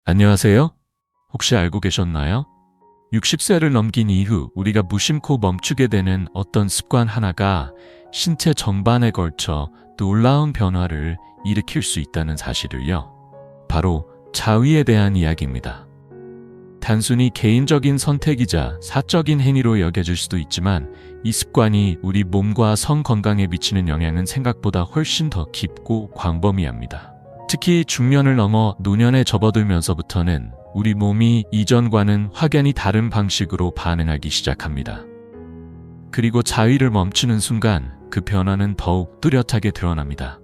안녕하세요. 혹시 알고 계셨나요? 60세를 넘긴 이후 우리가 무심코 멈추게 되는 어떤 습관 하나가 신체 전반에 걸쳐 놀라운 변화를 일으킬 수 있다는 사실을요. 바로 자위에 대한 이야기입니다. 단순히 개인적인 선택이자 사적인 행위로 여겨질 수도 있지만 이 습관이 우리 몸과 성 건강에 미치는 영향은 생각보다 훨씬 더 깊고 광범위합니다. 특히 중년을 넘어 노년에 접어들면서부터는 우리 몸이 이전과는 확연히 다른 방식으로 반응하기 시작합니다. 그리고 자위를 멈추는 순간 그 변화는 더욱 뚜렷하게 드러납니다.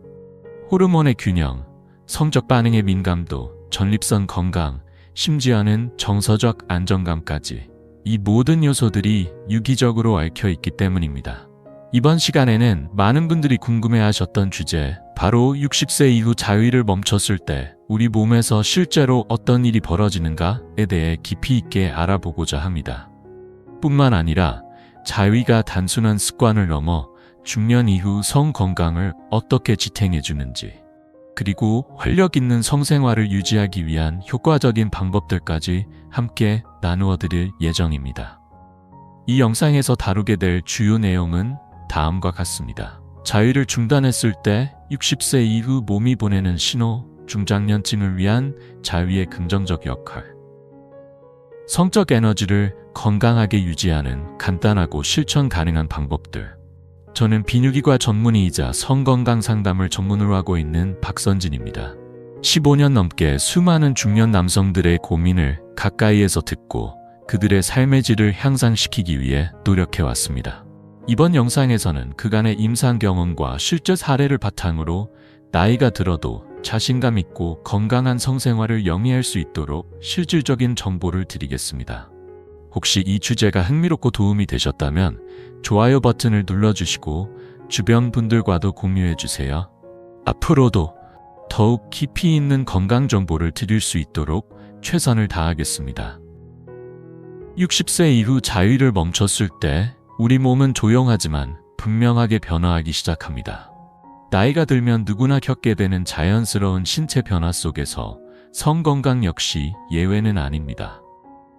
호르몬의 균형, 성적 반응의 민감도, 전립선 건강, 심지어는 정서적 안정감까지 이 모든 요소들이 유기적으로 얽혀 있기 때문입니다. 이번 시간에는 많은 분들이 궁금해하셨던 주제, 바로 60세 이후 자위를 멈췄을 때 우리 몸에서 실제로 어떤 일이 벌어지는가에 대해 깊이 있게 알아보고자 합니다. 뿐만 아니라 자위가 단순한 습관을 넘어 중년 이후 성 건강을 어떻게 지탱해 주는지, 그리고 활력 있는 성생활을 유지하기 위한 효과적인 방법들까지 함께 나누어 드릴 예정입니다. 이 영상에서 다루게 될 주요 내용은 다음과 같습니다. 자위를 중단했을 때 60세 이후 몸이 보내는 신호, 중장년층을 위한 자위의 긍정적 역할, 성적 에너지를 건강하게 유지하는 간단하고 실천 가능한 방법들. 저는 비뇨기과 전문의이자 성건강 상담을 전문으로 하고 있는 박선진입니다. 15년 넘게 수많은 중년 남성들의 고민을 가까이에서 듣고 그들의 삶의 질을 향상시키기 위해 노력해왔습니다. 이번 영상에서는 그간의 임상 경험과 실제 사례를 바탕으로 나이가 들어도 자신감 있고 건강한 성생활을 영위할 수 있도록 실질적인 정보를 드리겠습니다. 혹시 이 주제가 흥미롭고 도움이 되셨다면 좋아요 버튼을 눌러주시고 주변 분들과도 공유해주세요. 앞으로도 더욱 깊이 있는 건강 정보를 드릴 수 있도록 최선을 다하겠습니다. 60세 이후 자위를 멈췄을 때 우리 몸은 조용하지만 분명하게 변화하기 시작합니다. 나이가 들면 누구나 겪게 되는 자연스러운 신체 변화 속에서 성건강 역시 예외는 아닙니다.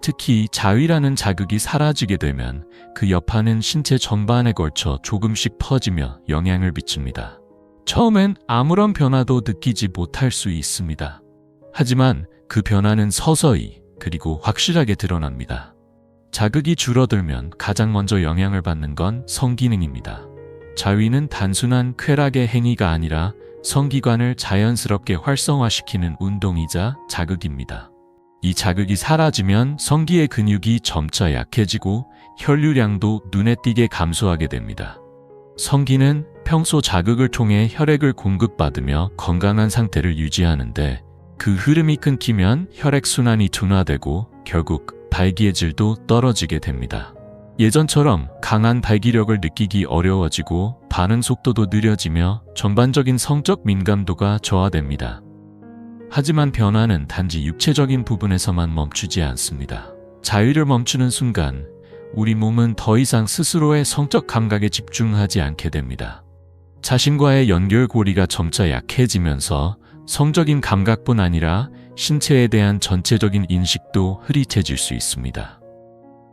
특히 자위라는 자극이 사라지게 되면 그 여파는 신체 전반에 걸쳐 조금씩 퍼지며 영향을 미칩니다. 처음엔 아무런 변화도 느끼지 못할 수 있습니다. 하지만 그 변화는 서서히 그리고 확실하게 드러납니다. 자극이 줄어들면 가장 먼저 영향을 받는 건 성기능입니다. 자위는 단순한 쾌락의 행위가 아니라 성기관을 자연스럽게 활성화시키는 운동이자 자극입니다. 이 자극이 사라지면 성기의 근육이 점차 약해지고 혈류량도 눈에 띄게 감소하게 됩니다. 성기는 평소 자극을 통해 혈액을 공급받으며 건강한 상태를 유지하는데, 그 흐름이 끊기면 혈액순환이 둔화되고 결국 발기의 질도 떨어지게 됩니다. 예전처럼 강한 발기력을 느끼기 어려워지고 반응 속도도 느려지며 전반적인 성적 민감도가 저하됩니다. 하지만 변화는 단지 육체적인 부분에서만 멈추지 않습니다. 자위를 멈추는 순간 우리 몸은 더 이상 스스로의 성적 감각에 집중하지 않게 됩니다. 자신과의 연결고리가 점차 약해지면서 성적인 감각뿐 아니라 신체에 대한 전체적인 인식도 흐릿해질 수 있습니다.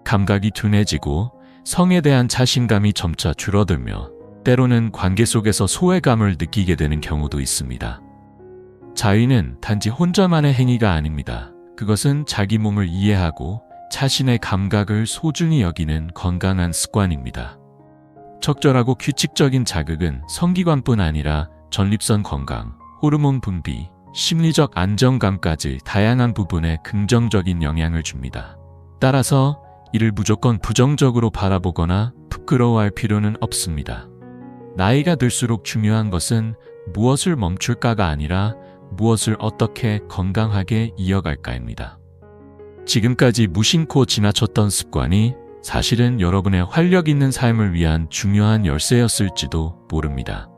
감각이 둔해지고 성에 대한 자신감이 점차 줄어들며 때로는 관계 속에서 소외감을 느끼게 되는 경우도 있습니다. 자위는 단지 혼자만의 행위가 아닙니다. 그것은 자기 몸을 이해하고 자신의 감각을 소중히 여기는 건강한 습관입니다. 적절하고 규칙적인 자극은 성기관뿐 아니라 전립선 건강, 호르몬 분비, 심리적 안정감까지 다양한 부분에 긍정적인 영향을 줍니다. 따라서 이를 무조건 부정적으로 바라보거나 부끄러워할 필요는 없습니다. 나이가 들수록 중요한 것은 무엇을 멈출까가 아니라 무엇을 어떻게 건강하게 이어갈까입니다. 지금까지 무심코 지나쳤던 습관이 사실은 여러분의 활력 있는 삶을 위한 중요한 열쇠였을지도 모릅니다.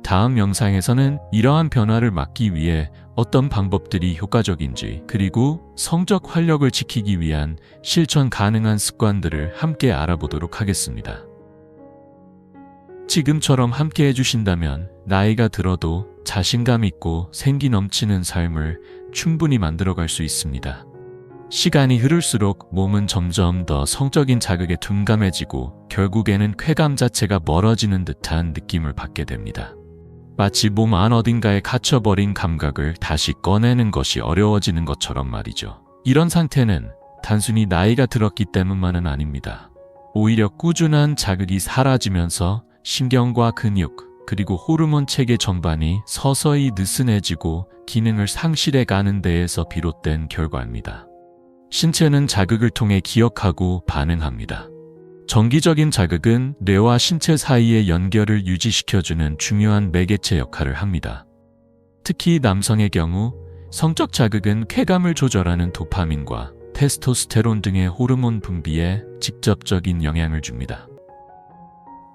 다음 영상에서는 이러한 변화를 막기 위해 어떤 방법들이 효과적인지, 그리고 성적 활력을 지키기 위한 실천 가능한 습관들을 함께 알아보도록 하겠습니다. 지금처럼 함께 해주신다면 나이가 들어도 자신감 있고 생기 넘치는 삶을 충분히 만들어갈 수 있습니다. 시간이 흐를수록 몸은 점점 더 성적인 자극에 둔감해지고 결국에는 쾌감 자체가 멀어지는 듯한 느낌을 받게 됩니다. 마치 몸 안 어딘가에 갇혀버린 감각을 다시 꺼내는 것이 어려워지는 것처럼 말이죠. 이런 상태는 단순히 나이가 들었기 때문만은 아닙니다. 오히려 꾸준한 자극이 사라지면서 신경과 근육, 그리고 호르몬 체계 전반이 서서히 느슨해지고 기능을 상실해 가는 데에서 비롯된 결과입니다. 신체는 자극을 통해 기억하고 반응합니다. 정기적인 자극은 뇌와 신체 사이의 연결을 유지시켜주는 중요한 매개체 역할을 합니다. 특히 남성의 경우 성적 자극은 쾌감을 조절하는 도파민과 테스토스테론 등의 호르몬 분비에 직접적인 영향을 줍니다.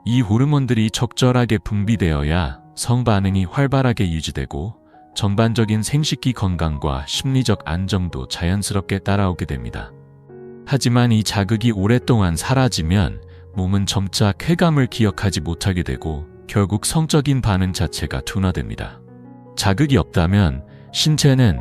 이 호르몬들이 적절하게 분비되어야 성반응이 활발하게 유지되고 전반적인 생식기 건강과 심리적 안정도 자연스럽게 따라오게 됩니다. 하지만 이 자극이 오랫동안 사라지면 몸은 점차 쾌감을 기억하지 못하게 되고 결국 성적인 반응 자체가 둔화됩니다. 자극이 없다면 신체는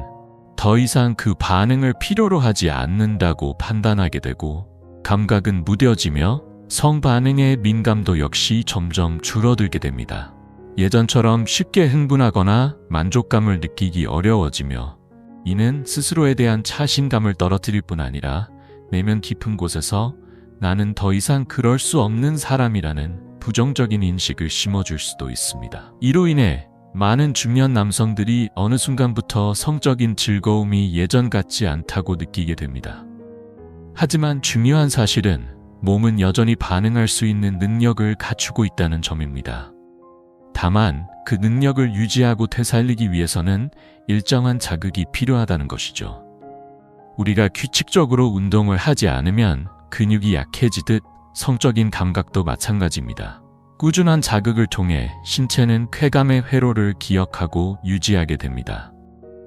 더 이상 그 반응을 필요로 하지 않는다고 판단하게 되고 감각은 무뎌지며 성반응의 민감도 역시 점점 줄어들게 됩니다. 예전처럼 쉽게 흥분하거나 만족감을 느끼기 어려워지며 이는 스스로에 대한 자신감을 떨어뜨릴 뿐 아니라 내면 깊은 곳에서 나는 더 이상 그럴 수 없는 사람이라는 부정적인 인식을 심어줄 수도 있습니다. 이로 인해 많은 중년 남성들이 어느 순간부터 성적인 즐거움이 예전 같지 않다고 느끼게 됩니다. 하지만 중요한 사실은 몸은 여전히 반응할 수 있는 능력을 갖추고 있다는 점입니다. 다만 그 능력을 유지하고 되살리기 위해서는 일정한 자극이 필요하다는 것이죠. 우리가 규칙적으로 운동을 하지 않으면 근육이 약해지듯 성적인 감각도 마찬가지입니다. 꾸준한 자극을 통해 신체는 쾌감의 회로를 기억하고 유지하게 됩니다.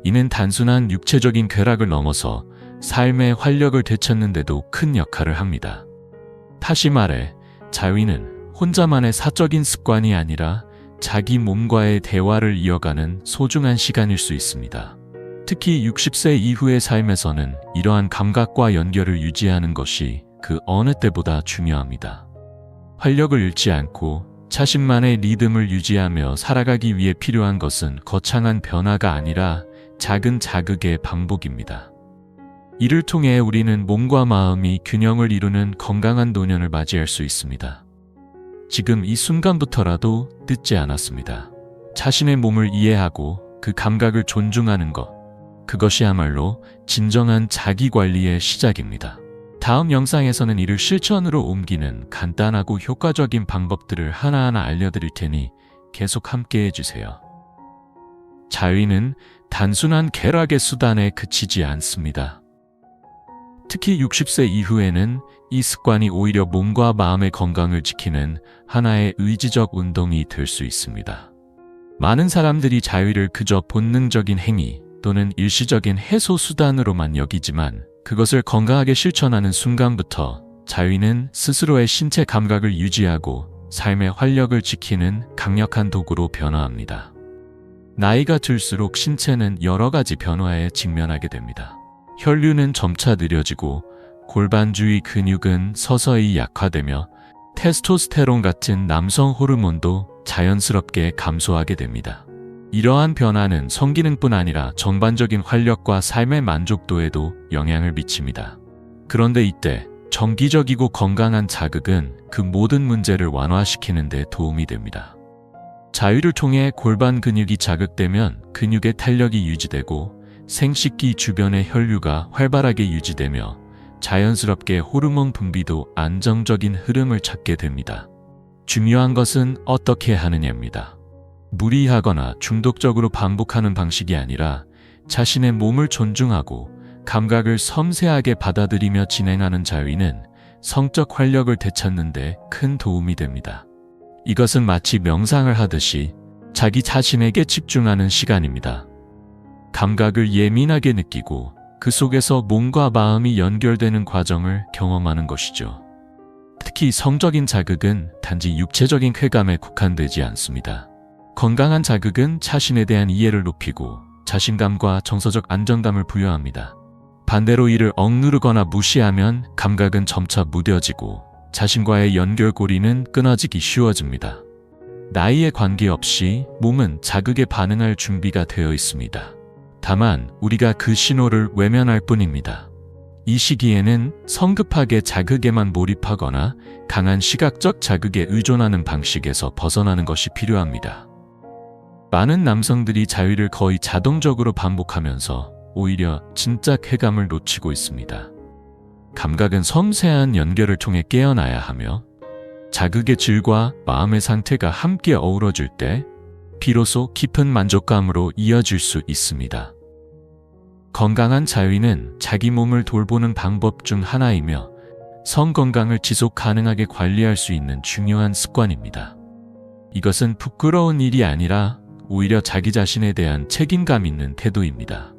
이는 단순한 육체적인 쾌락을 넘어서 삶의 활력을 되찾는 데도 큰 역할을 합니다. 다시 말해 자위는 혼자만의 사적인 습관이 아니라 자기 몸과의 대화를 이어가는 소중한 시간일 수 있습니다. 특히 60세 이후의 삶에서는 이러한 감각과 연결을 유지하는 것이 그 어느 때보다 중요합니다. 활력을 잃지 않고 자신만의 리듬을 유지하며 살아가기 위해 필요한 것은 거창한 변화가 아니라 작은 자극의 반복입니다. 이를 통해 우리는 몸과 마음이 균형을 이루는 건강한 노년을 맞이할 수 있습니다. 지금 이 순간부터라도 늦지 않았습니다. 자신의 몸을 이해하고 그 감각을 존중하는 것, 그것이야말로 진정한 자기관리의 시작입니다. 다음 영상에서는 이를 실천으로 옮기는 간단하고 효과적인 방법들을 하나하나 알려드릴 테니 계속 함께 해주세요. 자위는 단순한 쾌락의 수단에 그치지 않습니다. 특히 60세 이후에는 이 습관이 오히려 몸과 마음의 건강을 지키는 하나의 의지적 운동이 될 수 있습니다. 많은 사람들이 자위를 그저 본능적인 행위 또는 일시적인 해소 수단으로만 여기지만 그것을 건강하게 실천하는 순간부터 자위는 스스로의 신체 감각을 유지하고 삶의 활력을 지키는 강력한 도구로 변화합니다. 나이가 들수록 신체는 여러 가지 변화에 직면하게 됩니다. 혈류는 점차 느려지고 골반 주위 근육은 서서히 약화되며 테스토스테론 같은 남성 호르몬도 자연스럽게 감소하게 됩니다. 이러한 변화는 성기능뿐 아니라 전반적인 활력과 삶의 만족도에도 영향을 미칩니다. 그런데 이때 정기적이고 건강한 자극은 그 모든 문제를 완화시키는 데 도움이 됩니다. 자위를 통해 골반 근육이 자극되면 근육의 탄력이 유지되고 생식기 주변의 혈류가 활발하게 유지되며 자연스럽게 호르몬 분비도 안정적인 흐름을 찾게 됩니다. 중요한 것은 어떻게 하느냐입니다. 무리하거나 중독적으로 반복하는 방식이 아니라 자신의 몸을 존중하고 감각을 섬세하게 받아들이며 진행하는 자위는 성적 활력을 되찾는 데 큰 도움이 됩니다. 이것은 마치 명상을 하듯이 자기 자신에게 집중하는 시간입니다. 감각을 예민하게 느끼고 그 속에서 몸과 마음이 연결되는 과정을 경험하는 것이죠. 특히 성적인 자극은 단지 육체적인 쾌감에 국한되지 않습니다. 건강한 자극은 자신에 대한 이해를 높이고 자신감과 정서적 안정감을 부여합니다. 반대로 이를 억누르거나 무시하면 감각은 점차 무뎌지고 자신과의 연결고리는 끊어지기 쉬워집니다. 나이에 관계없이 몸은 자극에 반응할 준비가 되어 있습니다. 다만 우리가 그 신호를 외면할 뿐입니다. 이 시기에는 성급하게 자극에만 몰입하거나 강한 시각적 자극에 의존하는 방식에서 벗어나는 것이 필요합니다. 많은 남성들이 자위를 거의 자동적으로 반복하면서 오히려 진짜 쾌감을 놓치고 있습니다. 감각은 섬세한 연결을 통해 깨어나야 하며 자극의 질과 마음의 상태가 함께 어우러질 때 비로소 깊은 만족감으로 이어질 수 있습니다. 건강한 자위는 자기 몸을 돌보는 방법 중 하나이며 성 건강을 지속 가능하게 관리할 수 있는 중요한 습관입니다. 이것은 부끄러운 일이 아니라 오히려 자기 자신에 대한 책임감 있는 태도입니다.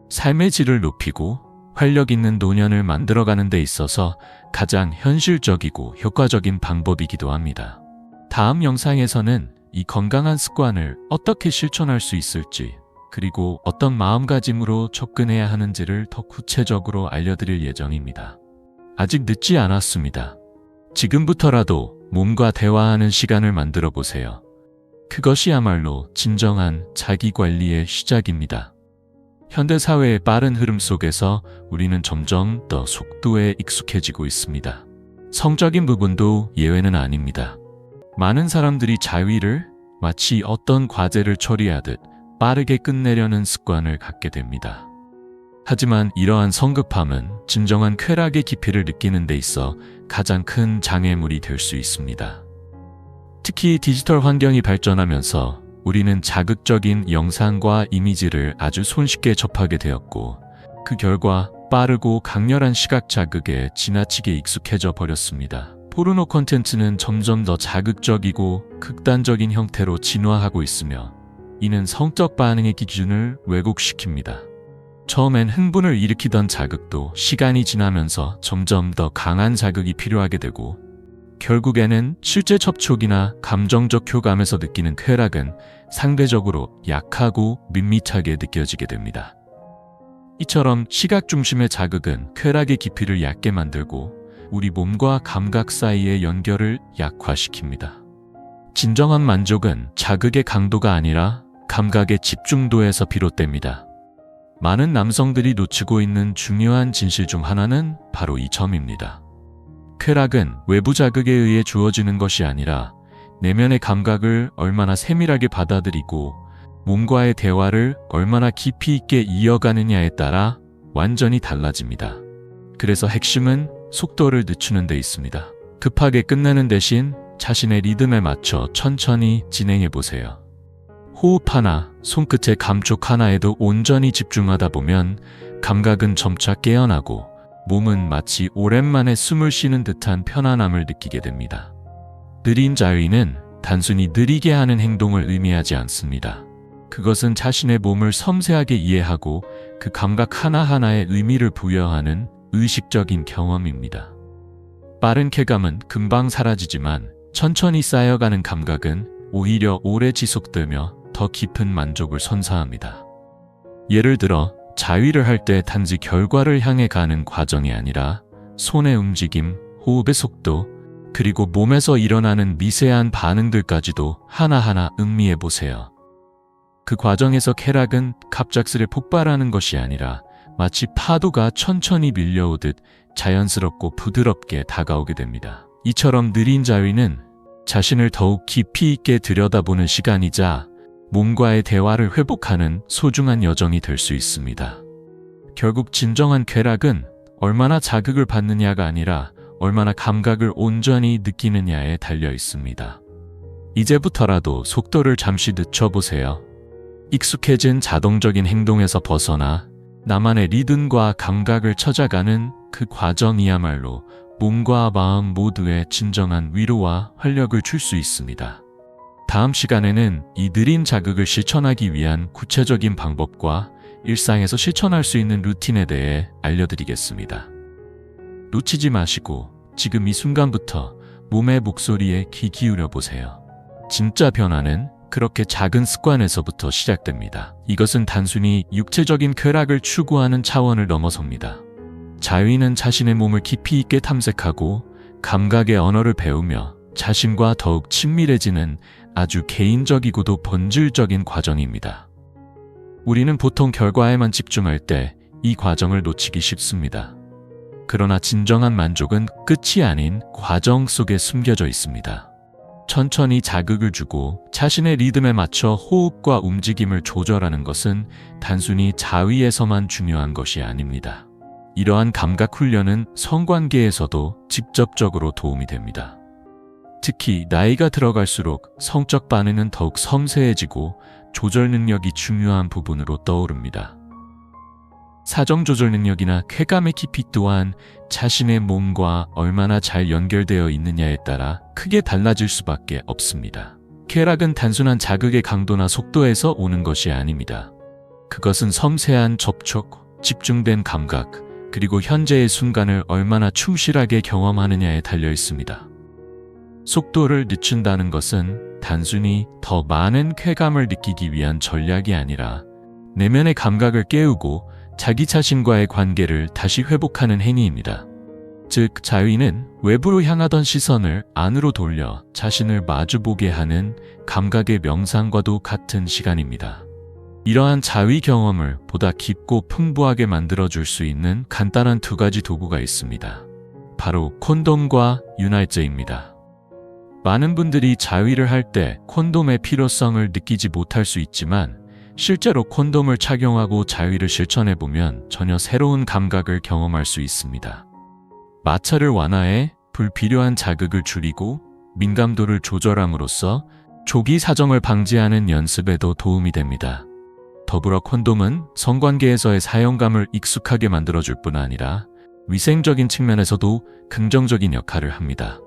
삶의 질을 높이고 활력 있는 노년을 만들어가는 데 있어서 가장 현실적이고 효과적인 방법이기도 합니다. 다음 영상에서는 이 건강한 습관을 어떻게 실천할 수 있을지, 그리고 어떤 마음가짐으로 접근해야 하는지를 더 구체적으로 알려드릴 예정입니다. 아직 늦지 않았습니다. 지금부터라도 몸과 대화하는 시간을 만들어 보세요. 그것이야말로 진정한 자기관리의 시작입니다. 현대사회의 빠른 흐름 속에서 우리는 점점 더 속도에 익숙해지고 있습니다. 성적인 부분도 예외는 아닙니다. 많은 사람들이 자위를 마치 어떤 과제를 처리하듯 빠르게 끝내려는 습관을 갖게 됩니다. 하지만 이러한 성급함은 진정한 쾌락의 깊이를 느끼는 데 있어 가장 큰 장애물이 될 수 있습니다. 특히 디지털 환경이 발전하면서 우리는 자극적인 영상과 이미지를 아주 손쉽게 접하게 되었고, 그 결과 빠르고 강렬한 시각 자극에 지나치게 익숙해져 버렸습니다. 포르노 콘텐츠는 점점 더 자극적이고 극단적인 형태로 진화하고 있으며, 이는 성적 반응의 기준을 왜곡시킵니다. 처음엔 흥분을 일으키던 자극도 시간이 지나면서 점점 더 강한 자극이 필요하게 되고, 결국에는 실제 접촉이나 감정적 교감에서 느끼는 쾌락은 상대적으로 약하고 밋밋하게 느껴지게 됩니다. 이처럼 시각 중심의 자극은 쾌락의 깊이를 얕게 만들고 우리 몸과 감각 사이의 연결을 약화시킵니다. 진정한 만족은 자극의 강도가 아니라 감각의 집중도에서 비롯됩니다. 많은 남성들이 놓치고 있는 중요한 진실 중 하나는 바로 이 점입니다. 쾌락은 외부 자극에 의해 주어지는 것이 아니라 내면의 감각을 얼마나 세밀하게 받아들이고 몸과의 대화를 얼마나 깊이 있게 이어가느냐에 따라 완전히 달라집니다. 그래서 핵심은 속도를 늦추는 데 있습니다. 급하게 끝내는 대신 자신의 리듬에 맞춰 천천히 진행해 보세요. 호흡 하나, 손끝의 감촉 하나에도 온전히 집중하다 보면 감각은 점차 깨어나고 몸은 마치 오랜만에 숨을 쉬는 듯한 편안함을 느끼게 됩니다. 느린 자위는 단순히 느리게 하는 행동을 의미하지 않습니다. 그것은 자신의 몸을 섬세하게 이해하고 그 감각 하나하나에 의미를 부여하는 의식적인 경험입니다. 빠른 쾌감은 금방 사라지지만 천천히 쌓여가는 감각은 오히려 오래 지속되며 더 깊은 만족을 선사합니다. 예를 들어 자위를 할 때 단지 결과를 향해 가는 과정이 아니라 손의 움직임, 호흡의 속도, 그리고 몸에서 일어나는 미세한 반응들까지도 하나하나 음미해 보세요. 그 과정에서 쾌락은 갑작스레 폭발하는 것이 아니라 마치 파도가 천천히 밀려오듯 자연스럽고 부드럽게 다가오게 됩니다. 이처럼 느린 자위는 자신을 더욱 깊이 있게 들여다보는 시간이자 몸과의 대화를 회복하는 소중한 여정이 될 수 있습니다. 결국 진정한 쾌락은 얼마나 자극을 받느냐가 아니라 얼마나 감각을 온전히 느끼느냐에 달려 있습니다. 이제부터라도 속도를 잠시 늦춰보세요. 익숙해진 자동적인 행동에서 벗어나 나만의 리듬과 감각을 찾아가는 그 과정이야말로 몸과 마음 모두에 진정한 위로와 활력을 줄 수 있습니다. 다음 시간에는 이 느린 자극을 실천하기 위한 구체적인 방법과 일상에서 실천할 수 있는 루틴에 대해 알려드리겠습니다. 놓치지 마시고 지금 이 순간부터 몸의 목소리에 귀 기울여 보세요. 진짜 변화는 그렇게 작은 습관에서부터 시작됩니다. 이것은 단순히 육체적인 쾌락을 추구하는 차원을 넘어섭니다. 자유인은 자신의 몸을 깊이 있게 탐색하고 감각의 언어를 배우며 자신과 더욱 친밀해지는 아주 개인적이고도 본질적인 과정입니다. 우리는 보통 결과에만 집중할 때 이 과정을 놓치기 쉽습니다. 그러나 진정한 만족은 끝이 아닌 과정 속에 숨겨져 있습니다. 천천히 자극을 주고 자신의 리듬에 맞춰 호흡과 움직임을 조절하는 것은 단순히 자위에서만 중요한 것이 아닙니다. 이러한 감각 훈련은 성관계에서도 직접적으로 도움이 됩니다. 특히 나이가 들어갈수록 성적 반응은 더욱 섬세해지고 조절 능력이 중요한 부분으로 떠오릅니다. 사정 조절 능력이나 쾌감의 깊이 또한 자신의 몸과 얼마나 잘 연결되어 있느냐에 따라 크게 달라질 수밖에 없습니다. 쾌락은 단순한 자극의 강도나 속도에서 오는 것이 아닙니다. 그것은 섬세한 접촉, 집중된 감각, 그리고 현재의 순간을 얼마나 충실하게 경험하느냐에 달려 있습니다. 속도를 늦춘다는 것은 단순히 더 많은 쾌감을 느끼기 위한 전략이 아니라 내면의 감각을 깨우고 자기 자신과의 관계를 다시 회복하는 행위입니다. 즉, 자유인은 외부로 향하던 시선을 안으로 돌려 자신을 마주보게 하는 감각의 명상과도 같은 시간입니다. 이러한 자위 경험을 보다 깊고 풍부하게 만들어줄 수 있는 간단한 두 가지 도구가 있습니다. 바로 콘돔과 윤활제입니다. 많은 분들이 자위를 할 때 콘돔의 필요성을 느끼지 못할 수 있지만 실제로 콘돔을 착용하고 자위를 실천해보면 전혀 새로운 감각을 경험할 수 있습니다. 마찰을 완화해 불필요한 자극을 줄이고 민감도를 조절함으로써 조기 사정을 방지하는 연습에도 도움이 됩니다. 더불어 콘돔은 성관계에서의 사용감을 익숙하게 만들어줄 뿐 아니라 위생적인 측면에서도 긍정적인 역할을 합니다.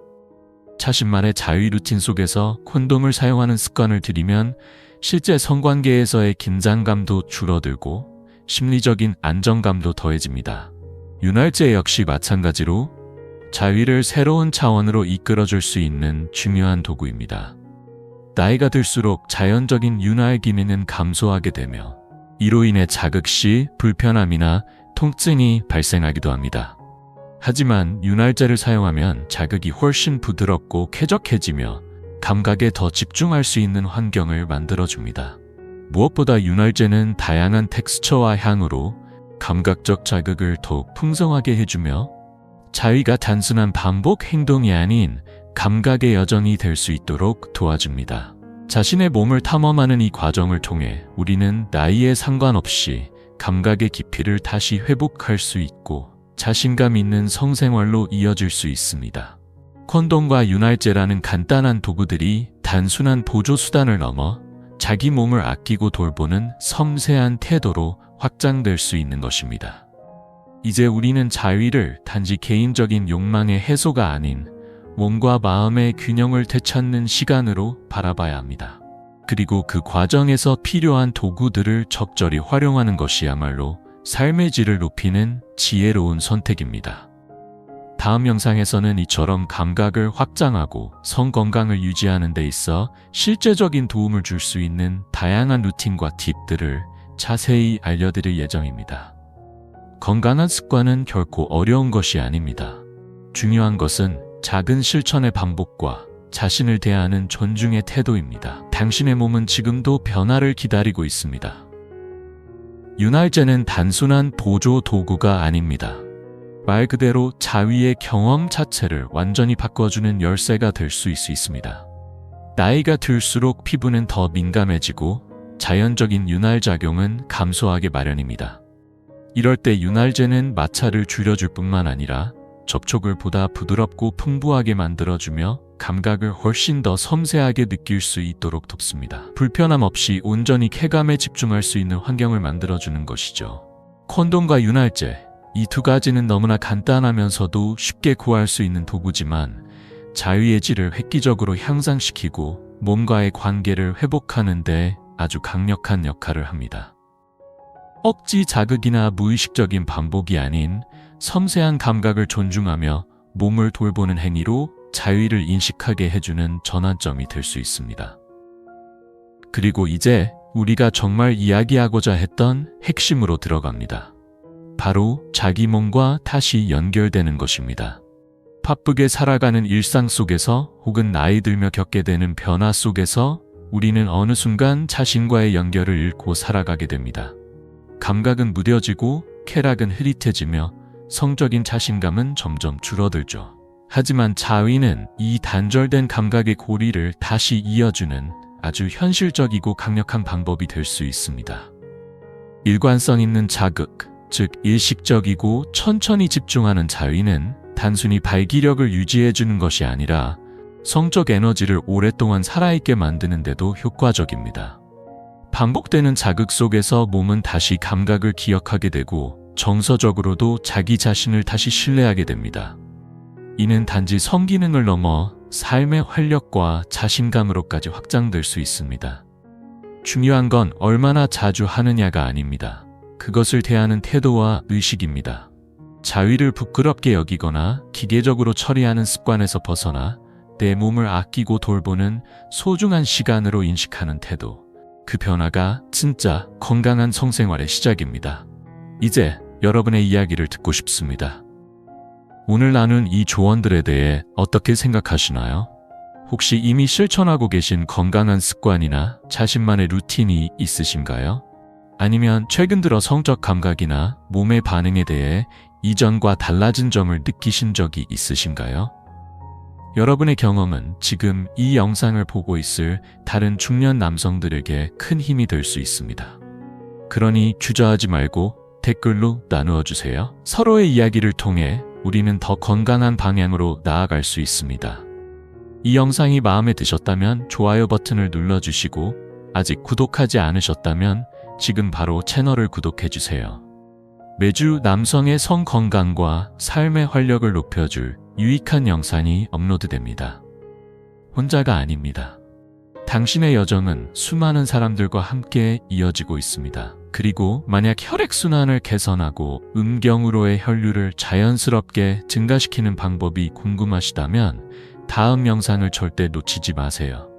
자신만의 자위 루틴 속에서 콘돔을 사용하는 습관을 들이면 실제 성관계에서의 긴장감도 줄어들고 심리적인 안정감도 더해집니다. 윤활제 역시 마찬가지로 자위를 새로운 차원으로 이끌어줄 수 있는 중요한 도구입니다. 나이가 들수록 자연적인 윤활 기능은 감소하게 되며 이로 인해 자극 시 불편함이나 통증이 발생하기도 합니다. 하지만 윤활제를 사용하면 자극이 훨씬 부드럽고 쾌적해지며 감각에 더 집중할 수 있는 환경을 만들어줍니다. 무엇보다 윤활제는 다양한 텍스처와 향으로 감각적 자극을 더욱 풍성하게 해주며 자위가 단순한 반복 행동이 아닌 감각의 여정이 될 수 있도록 도와줍니다. 자신의 몸을 탐험하는 이 과정을 통해 우리는 나이에 상관없이 감각의 깊이를 다시 회복할 수 있고 자신감 있는 성생활로 이어질 수 있습니다. 콘돔과 윤활제라는 간단한 도구들이 단순한 보조 수단을 넘어 자기 몸을 아끼고 돌보는 섬세한 태도로 확장될 수 있는 것입니다. 이제 우리는 자위를 단지 개인적인 욕망의 해소가 아닌 몸과 마음의 균형을 되찾는 시간으로 바라봐야 합니다. 그리고 그 과정에서 필요한 도구들을 적절히 활용하는 것이야말로 삶의 질을 높이는 지혜로운 선택입니다. 다음 영상에서는 이처럼 감각을 확장하고 성 건강을 유지하는 데 있어 실제적인 도움을 줄 수 있는 다양한 루틴과 팁들을 자세히 알려드릴 예정입니다. 건강한 습관은 결코 어려운 것이 아닙니다. 중요한 것은 작은 실천의 반복과 자신을 대하는 존중의 태도입니다. 당신의 몸은 지금도 변화를 기다리고 있습니다. 윤활제는 단순한 보조 도구가 아닙니다. 말 그대로 자위의 경험 자체를 완전히 바꿔주는 열쇠가 될 수 있습니다. 나이가 들수록 피부는 더 민감해지고 자연적인 윤활 작용은 감소하게 마련입니다. 이럴 때 윤활제는 마찰을 줄여줄 뿐만 아니라 접촉을 보다 부드럽고 풍부하게 만들어주며 감각을 훨씬 더 섬세하게 느낄 수 있도록 돕습니다. 불편함 없이 온전히 쾌감에 집중할 수 있는 환경을 만들어주는 것이죠. 콘돔과 윤활제, 이 두 가지는 너무나 간단하면서도 쉽게 구할 수 있는 도구지만 자위의 질을 획기적으로 향상시키고 몸과의 관계를 회복하는 데 아주 강력한 역할을 합니다. 억지 자극이나 무의식적인 반복이 아닌 섬세한 감각을 존중하며 몸을 돌보는 행위로 자위를 인식하게 해주는 전환점이 될 수 있습니다. 그리고 이제 우리가 정말 이야기하고자 했던 핵심으로 들어갑니다. 바로 자기 몸과 다시 연결되는 것입니다. 바쁘게 살아가는 일상 속에서 혹은 나이 들며 겪게 되는 변화 속에서 우리는 어느 순간 자신과의 연결을 잃고 살아가게 됩니다. 감각은 무뎌지고 쾌락은 흐릿해지며 성적인 자신감은 점점 줄어들죠. 하지만 자위는 이 단절된 감각의 고리를 다시 이어주는 아주 현실적이고 강력한 방법이 될 수 있습니다. 일관성 있는 자극, 즉 일식적이고 천천히 집중하는 자위는 단순히 발기력을 유지해주는 것이 아니라 성적 에너지를 오랫동안 살아있게 만드는 데도 효과적입니다. 반복되는 자극 속에서 몸은 다시 감각을 기억하게 되고 정서적으로도 자기 자신을 다시 신뢰하게 됩니다. 이는 단지 성기능을 넘어 삶의 활력과 자신감으로까지 확장될 수 있습니다. 중요한 건 얼마나 자주 하느냐가 아닙니다. 그것을 대하는 태도와 의식입니다. 자위를 부끄럽게 여기거나 기계적으로 처리하는 습관에서 벗어나 내 몸을 아끼고 돌보는 소중한 시간으로 인식하는 태도. 그 변화가 진짜 건강한 성생활의 시작입니다. 이제 여러분의 이야기를 듣고 싶습니다. 오늘 나눈 이 조언들에 대해 어떻게 생각하시나요? 혹시 이미 실천하고 계신 건강한 습관이나 자신만의 루틴이 있으신가요? 아니면 최근 들어 성적 감각이나 몸의 반응에 대해 이전과 달라진 점을 느끼신 적이 있으신가요? 여러분의 경험은 지금 이 영상을 보고 있을 다른 중년 남성들에게 큰 힘이 될 수 있습니다. 그러니 주저하지 말고 댓글로 나누어 주세요. 서로의 이야기를 통해 우리는 더 건강한 방향으로 나아갈 수 있습니다. 이 영상이 마음에 드셨다면 좋아요 버튼을 눌러주시고 아직 구독하지 않으셨다면 지금 바로 채널을 구독해주세요. 매주 남성의 성 건강과 삶의 활력을 높여줄 유익한 영상이 업로드됩니다. 혼자가 아닙니다. 당신의 여정은 수많은 사람들과 함께 이어지고 있습니다. 그리고 만약 혈액순환을 개선하고 음경으로의 혈류를 자연스럽게 증가시키는 방법이 궁금하시다면 다음 영상을 절대 놓치지 마세요.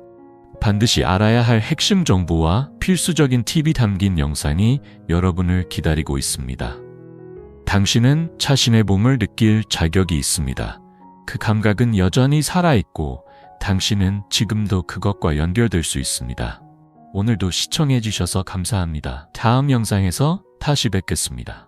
반드시 알아야 할 핵심 정보와 필수적인 팁이 담긴 영상이 여러분을 기다리고 있습니다. 당신은 자신의 몸을 느낄 자격이 있습니다. 그 감각은 여전히 살아있고 당신은 지금도 그것과 연결될 수 있습니다. 오늘도 시청해주셔서 감사합니다. 다음 영상에서 다시 뵙겠습니다.